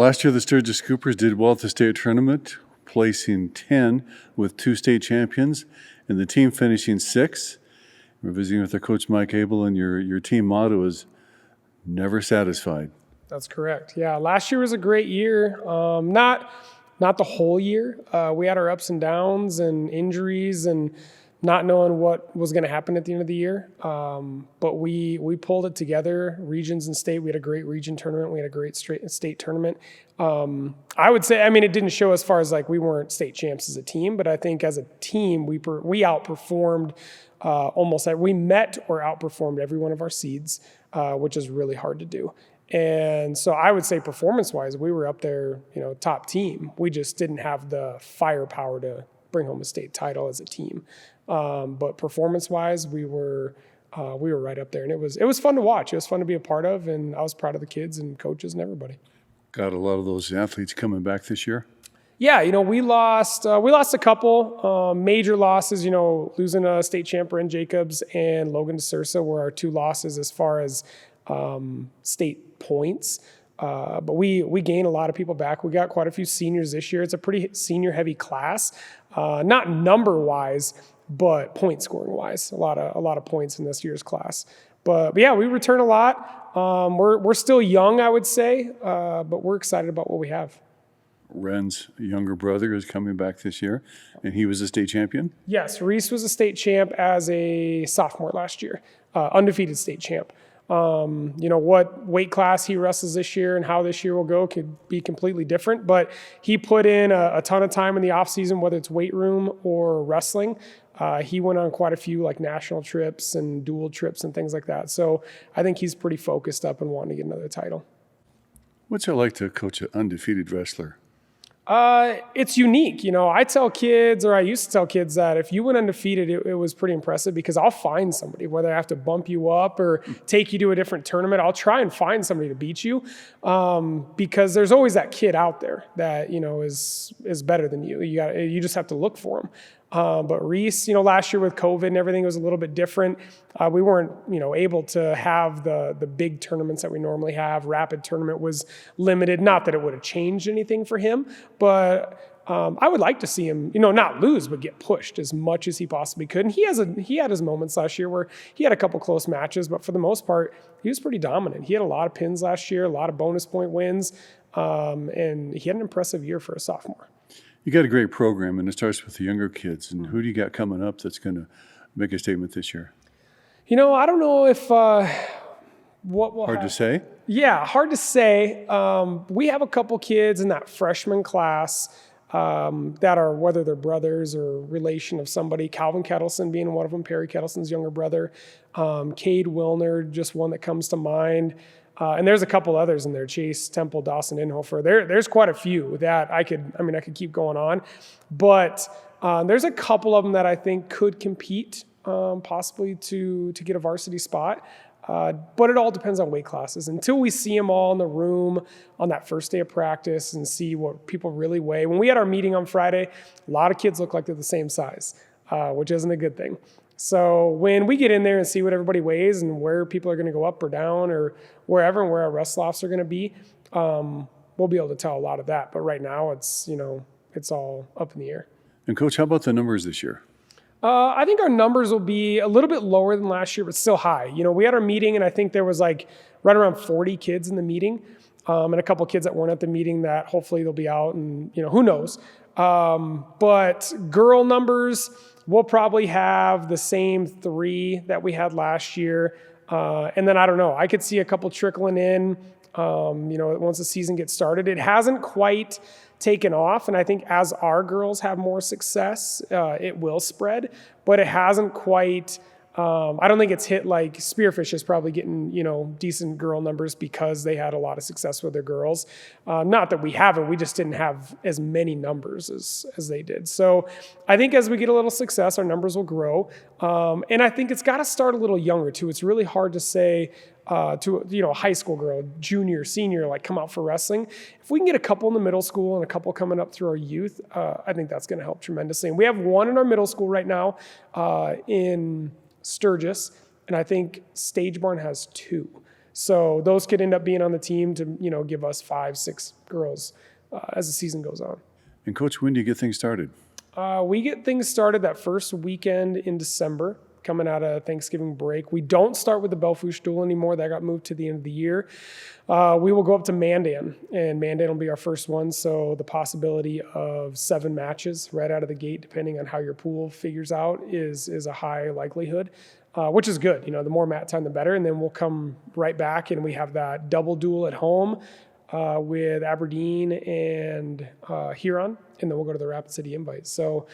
Last year, the Sturgis Scoopers did well at the state tournament, placing 10 with 2 state champions, and the team finishing 6th. We're visiting with their coach, Mike Abell, and your team motto is never satisfied. That's correct. Yeah, last year was a great year. Not the whole year. We had our ups and downs and injuries and not knowing what was going to happen at the end of the year. But we pulled it together, regions and state. We had a great region tournament. We had a great state tournament. I would say, it didn't show as far as like we weren't state champs as a team, but I think as a team, we outperformed we met or outperformed every one of our seeds, which is really hard to do. And so I would say performance-wise, we were up there, top team. We just didn't have the firepower to bring home a state title as a team. But performance-wise, we were right up there, and it was fun to watch. It was fun to be a part of, and I was proud of the kids and coaches and everybody. Got a lot of those athletes coming back this year? Yeah, we lost a couple major losses. Losing a state champ, Bryn Jacobs, and Logan DeSursa were our 2 losses as far as state points. But we gained a lot of people back. We got quite a few seniors this year. It's a pretty senior-heavy class, not number-wise, but point scoring-wise. A lot of points in this year's class. But yeah, we return a lot. We're still young, I would say, but we're excited about what we have. Ren's younger brother is coming back this year, and he was a state champion? Yes, Reese was a state champ as a sophomore last year, undefeated state champ. What weight class he wrestles this year and how this year will go could be completely different, but he put in a ton of time in the off season, whether it's weight room or wrestling. He went on quite a few like national trips and dual trips and things like that. So I think he's pretty focused up and wanting to get another title. What's it like to coach an undefeated wrestler? It's unique. I tell kids, or I used to tell kids, that if you went undefeated, it was pretty impressive, because I'll find somebody, whether I have to bump you up or take you to a different tournament. I'll try and find somebody to beat you, because there's always that kid out there that, is better than you. You just have to look for them. But Reese, last year with COVID and everything, was a little bit different. We weren't, able to have the big tournaments that we normally have. Rapid tournament was limited. Not that it would have changed anything for him, but I would like to see him, not lose, but get pushed as much as he possibly could. And he had his moments last year where he had a couple close matches, but for the most part, he was pretty dominant. He had a lot of pins last year, a lot of bonus point wins, and he had an impressive year for a sophomore. You got a great program, and it starts with the younger kids. And who do you got coming up that's going to make a statement this year? I don't know if what will hard to say? Yeah, hard to say. We have a couple kids in that freshman class that are, whether they're brothers or relation of somebody. Calvin Kettleson being one of them, Perry Kettleson's younger brother. Cade Wilner, just one that comes to mind. And there's a couple others in there, Chase, Temple, Dawson, Inhofer. There's quite a few that I could keep going on. But there's a couple of them that I think could compete possibly to get a varsity spot. But it all depends on weight classes. Until we see them all in the room on that first day of practice and see what people really weigh. When we had our meeting on Friday, a lot of kids look like they're the same size, which isn't a good thing. So when we get in there and see what everybody weighs and where people are going to go up or down or wherever, and where our wrestle-offs are going to be, we'll be able to tell a lot of that. But right now it's all up in the air. And Coach, how about the numbers this year? I think our numbers will be a little bit lower than last year, but still high. We had our meeting, and I think there was like right around 40 kids in the meeting, and a couple kids that weren't at the meeting that hopefully they'll be out, and who knows. But girl numbers, we'll probably have the same 3 that we had last year. And then I don't know, I could see a couple trickling in, once the season gets started. It hasn't quite taken off. And I think as our girls have more success, it will spread, but it hasn't quite, I don't think it's hit like Spearfish is probably getting, decent girl numbers because they had a lot of success with their girls. Not that we haven't, we just didn't have as many numbers as they did. So I think as we get a little success, our numbers will grow. And I think it's got to start a little younger too. It's really hard to say to a high school girl, junior, senior, like come out for wrestling. If we can get a couple in the middle school and a couple coming up through our youth, I think that's going to help tremendously. And we have one in our middle school right now in Sturgis, and I think Stage Barn has 2. So those could end up being on the team to, give us 5-6 girls as the season goes on. And Coach, when do you get things started? We get things started that first weekend in December, coming out of Thanksgiving break. We don't start with the Belfouche Duel anymore. That got moved to the end of the year. We will go up to Mandan, and Mandan will be our first one. So the possibility of 7 matches right out of the gate, depending on how your pool figures out, is a high likelihood, which is good. The more mat time, the better. And then we'll come right back, and we have that double duel at home with Aberdeen and Huron, and then we'll go to the Rapid City Invite. So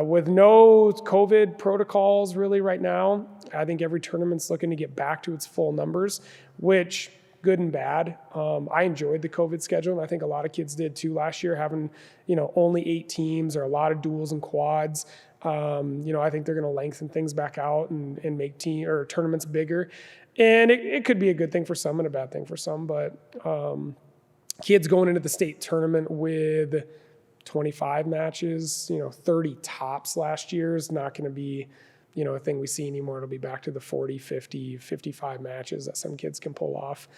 with no COVID protocols really right now, I think every tournament's looking to get back to its full numbers, which good and bad. I enjoyed the COVID schedule, and I think a lot of kids did too last year, having only 8 teams or a lot of duels and quads. I think they're going to lengthen things back out and make tournaments bigger. And it could be a good thing for some and a bad thing for some, but kids going into the state tournament with 25 matches, 30 tops last year is not going to be, a thing we see anymore. It'll be back to the 40, 50, 55 matches that some kids can pull off,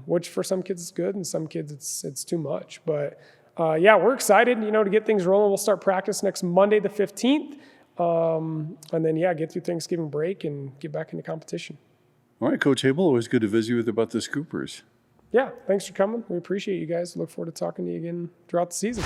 which for some kids is good and some kids it's too much. But we're excited, to get things rolling. We'll start practice next Monday, the 15th. And then, get through Thanksgiving break and get back into competition. All right, Coach Abell, always good to visit you with about the Scoopers. Yeah, thanks for coming. We appreciate you guys. Look forward to talking to you again throughout the season.